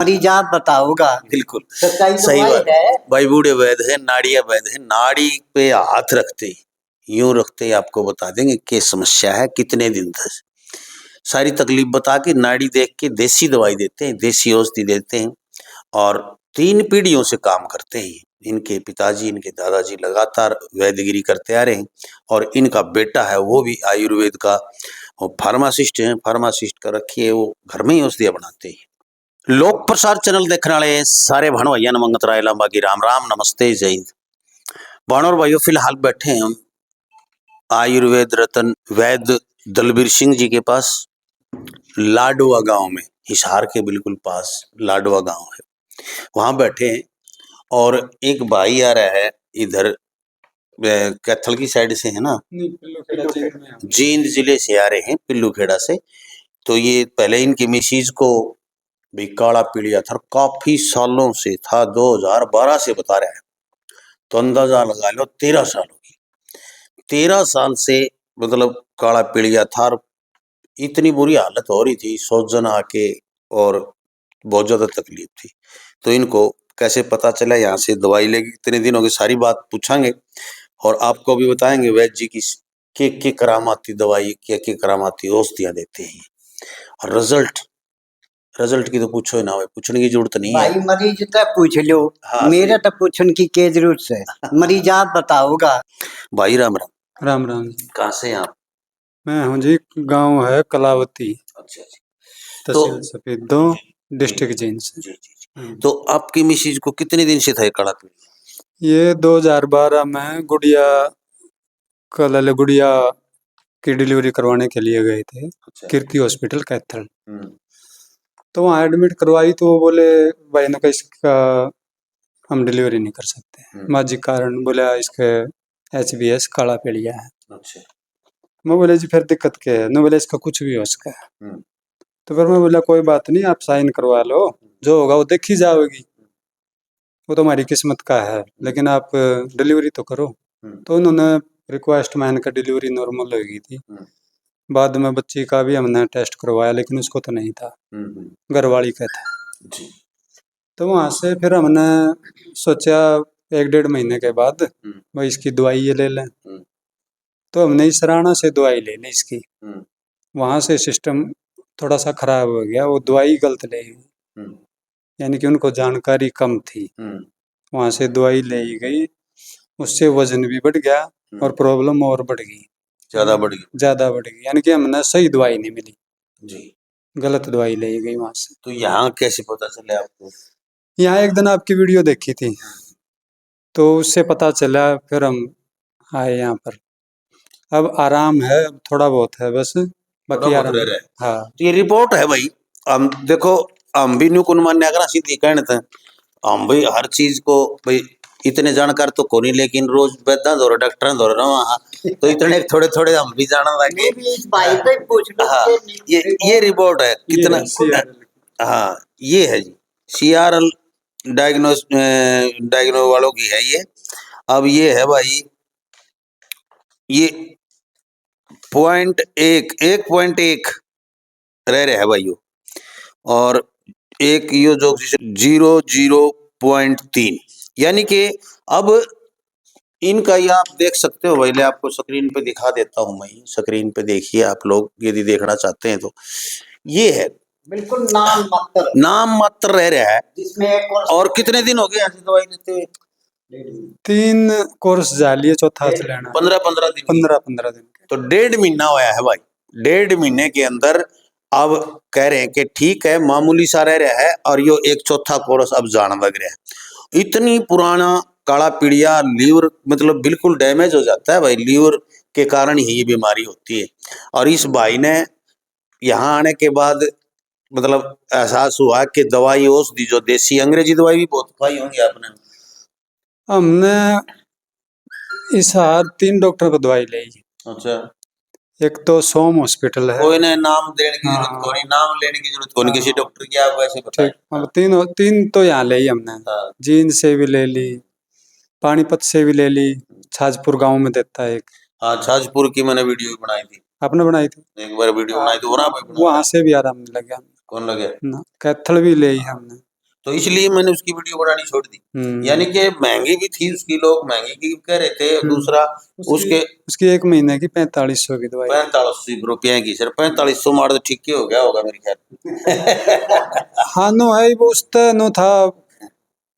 मरीज आप बताओगा। बिल्कुल सच्चाई तो सही वही बात है। भाई। बूढ़े वैद है, नाड़िया वैद है। नाड़ी पे हाथ रखते ही, यूं रखते ही आपको बता देंगे क्या समस्या है, कितने दिन तक। सारी तकलीफ बता के नाड़ी देख के देसी दवाई देते हैं, देसी औषधि देते हैं। और 3 पीढ़ियों से काम करते हैं। इनके पिताजी, इनके दादाजी लगातार वैद्यगिरी करते आ रहे हैं। और इनका बेटा है वो भी आयुर्वेद का फार्मासिस्ट है। फार्मासिस्ट का रखिए, वो घर में ही औषधियां बनाते हैं। लोक प्रसार चैनल देखने वाले सारे भाण भैया मंगत राय लांबा की राम राम, नमस्ते, जय हिंद। भाण और भाइयों, फिलहाल बैठे हैं हम आयुर्वेद रत्न वैद्य दलबीर सिंह जी के पास, लाडवा गांव में, हिसार के बिल्कुल पास लाडवा गांव है। वहां बैठे हैं और एक भाई आ रहा है इधर कैथल की साइड से, है ना, जींद जिले से आ रहे हैं, पिल्लूखेड़ा से। तो ये पहले इनकी मिसीज को भी काला पीलिया था, काफी सालों से था, 2012 से बता रहा है। तो अंदाजा लगा लो 13 साल होगी। 13 साल से मतलब काला पीलिया था। इतनी बुरी हालत हो रही थी, सोजन आके, और बहुत ज्यादा तकलीफ थी। तो इनको कैसे पता चला, यहाँ से दवाई लेके कितने दिन हो गए, सारी बात पूछांगे और आपको भी बताएंगे वैद्य जी की के करामाती दवाई, के करामाती औषधियां देते हैं। और रिजल्ट की तो पूछो ही ना भाई, पूछने की जरूरत नहीं है भाई मरीज तक पूछ लो। हाँ, मेरा तो पूछने की क्या जरूरत है। मरीज आप बताओगा। भाई राम राम। राम राम। कहाँ से हैं आप? मैं हूँ जी, गांव है कलावती, अच्छा जी। तहसील सफेदो, डिस्ट्रिक्ट जींद से। जी जी। तो आपकी मिसेज को कितने दिन से था ये काला पीलिया? ये 2012 में गुड़िया की डिलीवरी करवाने के लिए गए थे। अच्छा। कीर्ति हॉस्पिटल कैथल। तो वहाँ एडमिट करवाई तो वो बोले भाई ने कहा इसका हम डिलीवरी नहीं कर सकते, माजी कारण बोला इसके HBS काला पीलिया है। अच्छा। मैं बोले जी फिर दिक्कत क्या है? न बोले इसका कुछ भी हो सका है। तो फिर मैं बोला कोई बात नहीं, आप साइन करवा लो, जो होगा वो देखी जाएगी, वो तो हमारी किस्मत का है, लेकिन आप डिलीवरी तो करो। तो उन्होंने रिक्वेस्ट मान कर डिलीवरी नॉर्मल हो गई थी। बाद में बच्ची का भी हमने टेस्ट करवाया, लेकिन उसको तो नहीं था, घरवाली का था। तो वहाँ से फिर हमने सोचा 1-1.5 महीने के बाद भाई इसकी दवाई ये ले लें। तो हमने इस राणा से दवाई ले ली इसकी। वहाँ से सिस्टम थोड़ा सा खराब हो गया, वो दवाई गलत ले गई, यानी कि उनको जानकारी कम थी। वहाँ से दवाई ले गई, उससे वजन भी बढ़ गया और प्रॉब्लम और बढ़ गई, ज़्यादा बढ़ गई, यानी कि हमने सही दवाई नहीं मिली जी, गलत दवाई ले गई वहाँ से। तो यहाँ कैसे पता चले आपको? यहाँ एक दिन आपकी वीडियो देखी थी, तो उससे पता चला, फिर हम आए यहाँ पर। अब आराम है, थोड़ा बहुत है बस, बाकी आराम है। हाँ, तो ये रिपोर्ट है भाई। हम देखो, हम भी न्यू कुन मान्य करा सीधी कहने थे, हम भाई हर चीज को भाई इतने जानकार तो कोनी, लेकिन रोज वैद्य दौरे डॉक्टर दौरे ना वहाँ, तो इतने थोड़े थोड़े हम भी जाना लगे। हाँ, ये रिपोर्ट है कितना। हाँ, ये है जी, CRL डायग्नो वालों की है ये। अब ये है भाई, ये 1.1 रह रहे है भाइयों, और एक यो जो 0.3, यानी कि अब इनका ये आप देख सकते हो भाई, आपको स्क्रीन पे दिखा देता हूं मैं, स्क्रीन पे देखिए आप लोग यदि देखना चाहते हैं तो। ये है बिल्कुल नाम मात्र रह रहा है, जिसमें। और कितने दिन हो गए ऐसी दवाई लेते हुए? 3 कोर्स जा लिए, चौथा चलाना 15 दिन। 15 दिन। तो 1.5 महीना होया है भाई। 1.5 महीने के अंदर अब कह रहे हैं कि ठीक है, मामूली सा रह रहा है, और यो एक चौथा कोर्स अब जाने लग रहा है। इतनी पुराना काला पीलिया, लीवर मतलब बिल्कुल डैमेज हो जाता है भाई, लीवर के कारण ही ये बीमारी होती है। और इस भाई ने यहाँ आने के बाद मतलब एहसास हुआ कि दवाई औषधि जो देसी अंग्रेजी दवाई भी बहुत खाई होंगी आपने। हमने इस हार 3 डॉक्टर को दवाई ली। अच्छा। एक तो सोम हॉस्पिटल है, कोई ने नाम देने की जरूरत कोनी, नाम लेने की जरूरत कोनी, किसी डॉक्टर की आप वैसे बताएं। मतलब 3 तो यहाँ ले हमने। जींद से भी ले ली, पानीपत से भी ले ली, छाजपुर गांव में देता है एक। हाँ, छाजपुर की मैंने वीडियो बनाई थी, आपने बनाई थी एक बार वीडियो बनाई थी, वहाँ से भी आराम लगा। कौन लगे? कैथल भी ले हमने। तो इसलिए मैंने उसकी वीडियो बनानी छोड़ दी। यानी कि महंगी भी थी उसकी, लोग महंगी की कह रहे थे। दूसरा उसके उसकी 1 महीने की 4500 की दवाई, 4500 रुपये की। सर 4500 मार तो ठीक ही हो गया होगा मेरे ख्याल। हाँ नो है वो उस नो था,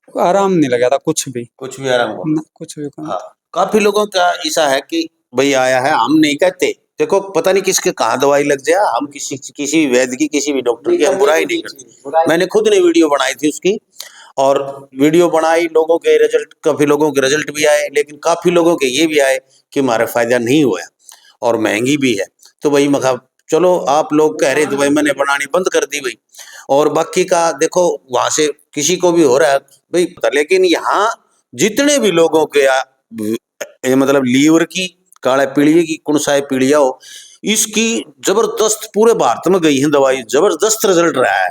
आराम नहीं लगा था कुछ भी आराम हुआ न, कुछ भी हाँ, काफी लोगों का ऐसा है कि भाई आया है, हम नहीं कहते। देखो पता नहीं किसके कहाँ दवाई लग जाए, हम किसी वैद्य की, किसी भी डॉक्टर की हम बुराई नहीं करते। मैंने खुद ने वीडियो बनाई थी उसकी, और वीडियो बनाई, लोगों के रिजल्ट, काफी लोगों के रिजल्ट भी आए, लेकिन काफी लोगों के ये भी आए कि हमारा फायदा नहीं हुआ और महंगी भी है। तो भाई मैं चलो आप लोग कह रहे तो भाई मैंने बनानी बंद कर दी भाई। और बाकी का देखो वहां से किसी को भी हो रहा है भाई पता, लेकिन यहाँ जितने भी लोगों के मतलब लीवर की, काला पीलिया की, कुणसाई पीलिया हो, इसकी जबरदस्त पूरे भारत में गई है दवाई, जबरदस्त रिजल्ट रहा है।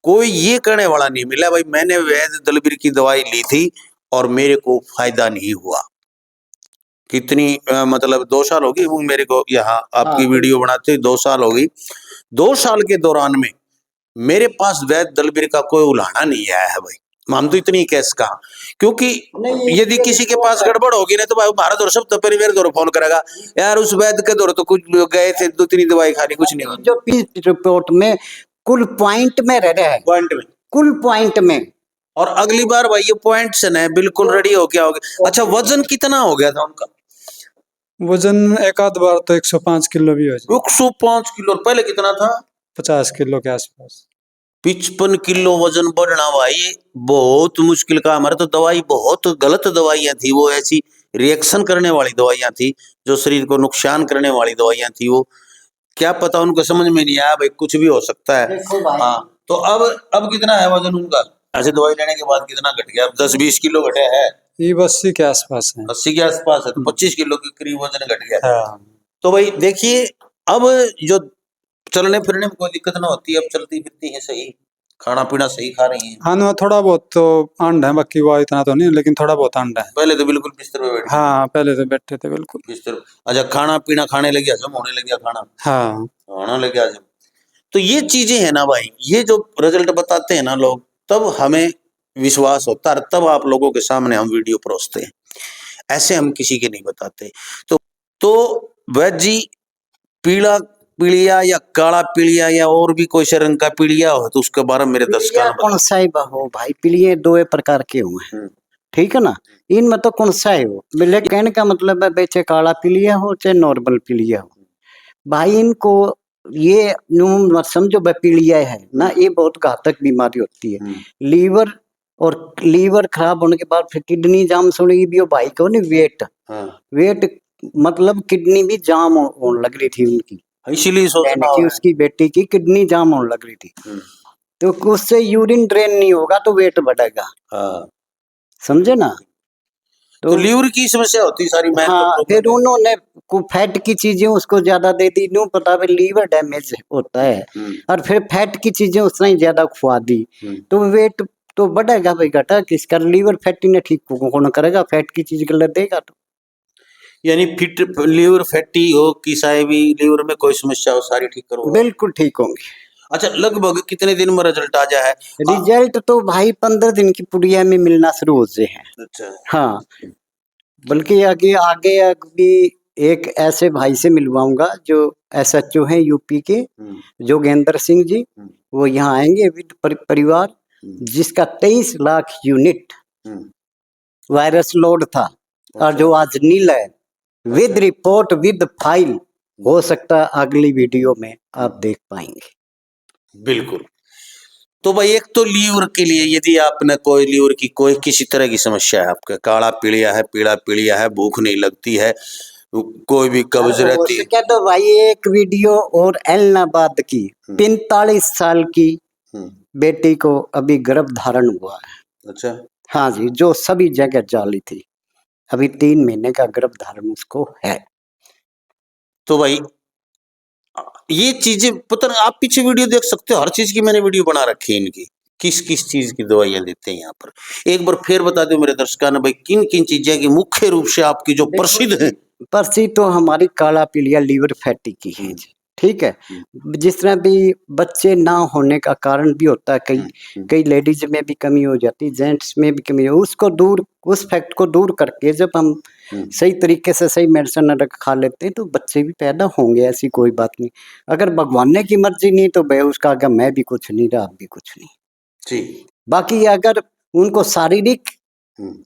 कोई ये कहने वाला नहीं मिला भाई मैंने वैद्य दलबीर की दवाई ली थी और मेरे को फायदा नहीं हुआ। कितनी मतलब 2 साल हो गई वो मेरे को यहाँ आपकी वीडियो बनाते 2 साल हो गई। 2 साल के दौरान में मेरे पास वैद्य दलबीर का कोई उलाहना नहीं आया है भाई। हम तो इतनी कैस कहा, क्योंकि यदि किसी के पास गड़बड़ होगी ना तो भाई भारत और सब तो परिवार दौर फोन करेगा, यार उस वैद्य के दौर तो कुछ लोग गए थे 2-3 दवाई खानी, कुछ नहीं हुआ। जो पीस रिपोर्ट में कुल पॉइंट में रह रहा है, पॉइंट में, कुल पॉइंट में। और अगली बार भाई ये पॉइंट से ना बिल्कुल रेडी हो गया होगा। अच्छा वजन कितना हो गया था उनका? वजन एक आध बार तो 105 किलो भी हो जाए। 105 किलो, पहले कितना था? 50 किलो के आसपास। 55 किलो वजन बढ़ना भाई बहुत मुश्किल का। हमारे तो दवाई बहुत गलत दवाइयां थी, वो ऐसी रिएक्शन करने वाली दवाइयां थी, जो शरीर को नुकसान करने वाली दवाइयां थी। वो क्या पता उनको समझ में नहीं आया भाई कुछ भी हो सकता है। हाँ तो अब कितना है वजन उनका? ऐसे दवाई लेने के बाद कितना घट गया? 10-20 किलो घटे है। ये 80 के आसपास है। 80 के आसपास है, तो 25 किलो के करीब वजन घट गया। हाँ। तो भाई देखिए अब जो चलने फिरने में कोई दिक्कत ना होती है, अब चलती फिरती है सही, खाना पीना सही खा रही है। हाँ नो थोड़ा बहुत तो अंड है, बाकी वो इतना तो नहीं, लेकिन थोड़ा बहुत अंड है। पहले तो बिल्कुल बिस्तर पे बैठे। हाँ पहले तो बैठे थे बिल्कुल बिस्तर। अच्छा खाना पीना खाने लगे, हजम होने लग गया खाना? हाँ खाना लग गया हजम। तो ये चीजें है ना भाई, ये जो रिजल्ट बताते हैं ना लोग, तब हमें विश्वास होता है, तब आप लोगों के सामने हम वीडियो परोसते हैं, ऐसे हम किसी के नहीं बताते। तो वैद्य जी पीला पीलिया या काला पीलिया या और भी कोई से रंग का पीलिया हो तो उसके बारे में मेरे दर्शकों को कौन सा ही हो भाई, पीलिए 2 प्रकार के हुए हैं, ठीक है ना। इनमें तो कौन सा है हो, मेरे कहने का मतलब है भाई चाहे काला पीलिया हो चाहे नॉर्मल पीलिया हो भाई, इनको ये यूं समझो पीलिया है ना, ये बहुत घातक बीमारी होती है। लीवर खराब होने के बाद फिर किडनी जाम सुनेगी भी हो भाई को नहीं, वेट मतलब किडनी भी जाम होने लग रही थी उनकी, इसीलिए कि उसकी बेटी की किडनी जाम होने लग रही थी। तो उससे यूरिन ड्रेन नहीं होगा तो वेट बढ़ेगा। समझे ना। तो लीवर की समस्या होती सारी। हाँ फिर उन्होंने फैट की चीजें उसको ज्यादा दे दी, न्यू पता है लीवर डैमेज होता है, और फिर फैट की चीजें उसने ही ज्यादा खुआ दी, तो वेट तो बढ़ेगा भाई, घटा किसका? लीवर फैटी ने ठीक कौन करेगा, फैट की चीज गलत देगा तो। यानी फिट लीवर फैटी हो कि साहब लीवर में कोई समस्या हो सारी ठीक करो, बिल्कुल ठीक होंगे। अच्छा लगभग कितने दिन में रिजल्ट आ जाए? रिजल्ट तो भाई 15 दिन की पुड़िया में मिलना शुरू हो जाए हैं। अच्छा हाँ बल्कि आगे भी एक ऐसे भाई से मिलवाऊंगा जो SHO हैं यूपी के, जोगेंद्र सिंह जी, वो यहाँ आएंगे विद परिवार, जिसका 23 लाख यूनिट वायरस लोड था, और जो आज नील है विद रिपोर्ट विद फाइल, हो सकता है अगली वीडियो में आप देख पाएंगे। बिल्कुल। तो भाई एक तो लीवर के लिए यदि आपने कोई लीवर की कोई किसी तरह की समस्या है, आपका काला पीलिया है, पीला पीलिया है, भूख नहीं लगती है, कोई भी कब्ज रहती है, क्या तो भाई एक वीडियो और एलनाबाद की 45 साल की बेटी को अभी गर्भ धारण हुआ है। अच्छा हाँ जी, जो सभी जगह जाली थी, अभी 3 महीने का गर्भ धारण उसको है। तो भाई ये चीजें पता नहीं, आप पीछे वीडियो देख सकते हो, हर चीज की मैंने वीडियो बना रखी है इनकी, किस किस चीज की दवाइयां देते हैं यहाँ पर। एक बार फिर बता दो मेरे दर्शकों ने भाई किन किन चीजें की मुख्य रूप से आपकी जो प्रसिद्ध है। प्रसिद्ध तो हमारी काला पीलिया लीवर फैटी की है जी, ठीक है। जिस तरह भी बच्चे ना होने का कारण भी होता है, कई लेडीज में भी कमी हो जाती है, जेंट्स में भी कमी हो, उसको दूर, उस फैक्ट को दूर करके जब हम सही तरीके से सही मेडिसिन अगर खा लेते हैं तो बच्चे भी पैदा होंगे, ऐसी कोई बात नहीं। अगर भगवान ने की मर्जी नहीं तो भाई उसका आगे मैं भी कुछ नहीं रहा, आप भी कुछ नहीं। जी। बाकी अगर उनको शारीरिक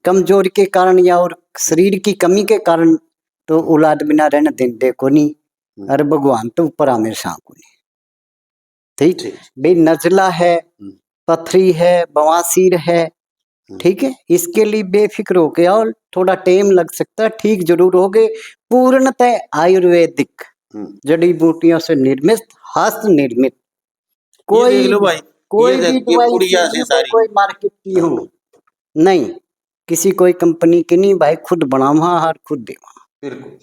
कमजोरी के कारण या और शरीर की कमी के कारण तो औलाद बिना रहने देंगे को नहीं, अरे भगवान तो ऊपर हमेशा को नहीं। ठीक भाई, नजला है, पथरी है, बवासीर है, ठीक है, इसके लिए बेफिक्र हो के और थोड़ा टाइम लग सकता है, ठीक जरूर हो गए। पूर्णतः आयुर्वेदिक जड़ी बूटियों से निर्मित, हस्त निर्मित, कोई देख लो भाई, कोई भी दवाई कोई मार्केट की हो नहीं, किसी कोई कंपनी की नहीं भाई, खुद बनावा हर खुद देवा,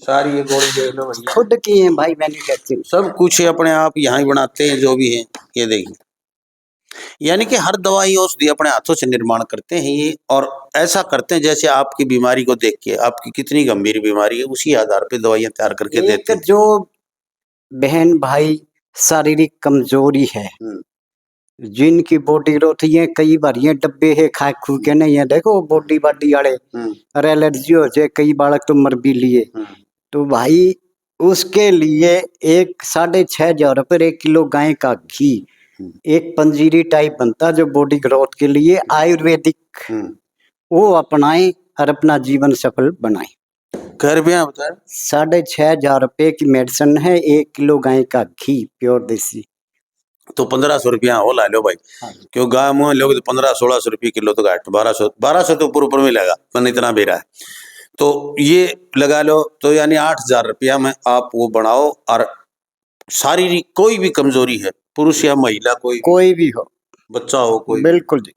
सारी ये गोली देख लो भैया, खुद की है भाई, मैन्युफैक्चरिंग सब कुछ है अपने आप यहाँ ही बनाते हैं जो भी है। ये देखिए, यानी कि हर दवाई औषधि अपने हाथों से निर्माण करते हैं ये, और ऐसा करते हैं जैसे आपकी बीमारी को देख के, आपकी कितनी गंभीर बीमारी है उसी आधार पे दवाइयां तैयार करके देते हैं। जो बहन भाई शारीरिक कमजोरी है, जिनकी बॉडी ग्रोथ ये कई बार ये डब्बे है खा खू के नहीं है, देखो बॉडी बाडी वाले, अरे एलर्जी हो जाए, कई बालक तो मर भी लिए, तो भाई उसके लिए 6,500 रुपये 1 किलो गाय का घी, एक पंजीरी टाइप बनता जो बॉडी ग्रोथ के लिए आयुर्वेदिक, वो अपनाएं और अपना जीवन सफल बनाएं। घर पे आप बताए 6,500 रुपये की मेडिसिन है, 1 किलो गाय का घी प्योर देसी, तो 1,500 रुपया हो ला लो भाई। क्यों गाय मुँह लोग तो 1,500-1,600 रुपये किलो तो घाट, 1200 तो ऊपर में लगा, मैंने इतना बेरा है, तो ये लगा लो, तो यानी 8,000 रुपया में आप वो बनाओ। और शारीरिक कोई भी कमजोरी है, पुरुष या महिला कोई भी हो, बच्चा हो कोई, बिल्कुल जी,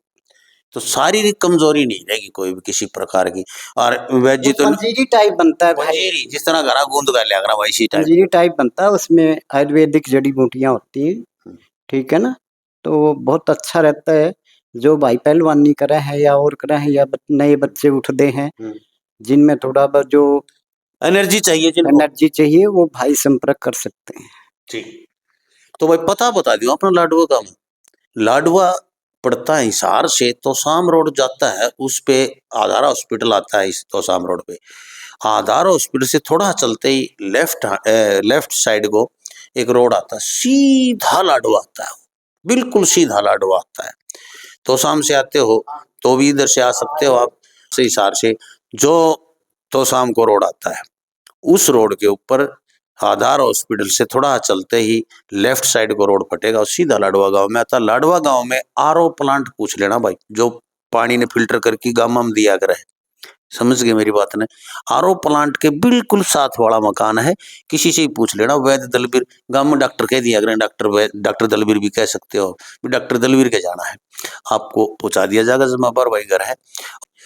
तो शारीरिक कमजोरी नहीं रहेगी कोई भी किसी प्रकार की। और वैज तो पंजीरी टाइप बनता है भाई, जिस तरह घरा गूंद कर लिया करा वैसी टाइप पंजीरी टाइप बनता है, उसमें आयुर्वेदिक जड़ी बूटियां होती हैं, ठीक है ना, तो वो बहुत अच्छा रहता है। जो भाई पहलवानी करे हैं या और करे हैं या नए बच्चे उठते हैं जिनमें थोड़ा बहुत जो एनर्जी चाहिए वो भाई संपर्क कर सकते हैं। ठीक, तो भाई पता बता दियो अपना लाडवा का, लाडवा पड़ता है हिसार से, तोसाम रोड जाता है, उस पे आधार हॉस्पिटल आता है, इस तोसाम रोड पे आधार हॉस्पिटल से थोड़ा चलते ही लेफ्ट साइड को एक रोड आता है, सीधा लाडवा आता है, बिल्कुल सीधा लाडवा आता है। तोसाम से आते हो तो भी इधर से आ सकते हो आप, से हिसार से जो तोसाम को रोड आता है, उस रोड के ऊपर आधार हॉस्पिटल से थोड़ा चलते ही लेफ्ट साइड को रोड फटेगा, सीधा लाडवा गांव में आता। लाडवा गांव में आरओ प्लांट पूछ लेना भाई, जो पानी ने फिल्टर करके गांव में दिया करे, समझ गए मेरी बात ने। आरओ प्लांट के बिल्कुल साथ वाला मकान है, किसी से ही पूछ लेना, वैद्य दलबीर, गांव में डॉक्टर कह दिया करें, डॉक्टर दलबीर भी कह सकते हो, डॉक्टर दलबीर के जाना है, आपको पहुंचा दिया जाएगा, जमाबार भाई घर है।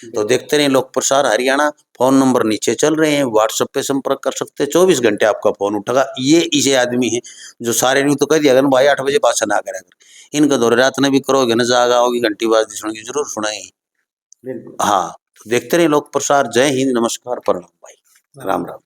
तो देखते रहे लोक प्रसार हरियाणा, फोन नंबर नीचे चल रहे हैं, व्हाट्सएप पे संपर्क कर सकते हैं, 24 घंटे आपका फोन उठेगा। ये इसे आदमी है जो सारे नहीं तो कह दिया भाई 8 बजे भाषण आ करेगा, इनका दौरे रात में भी करोगे न, जागा होगी घंटी बाजी सुनेगी, जरूर सुनाएंगे। हाँ, देखते रहे लोक प्रसार। जय हिंद, नमस्कार, प्रणाम भाई, राम राम।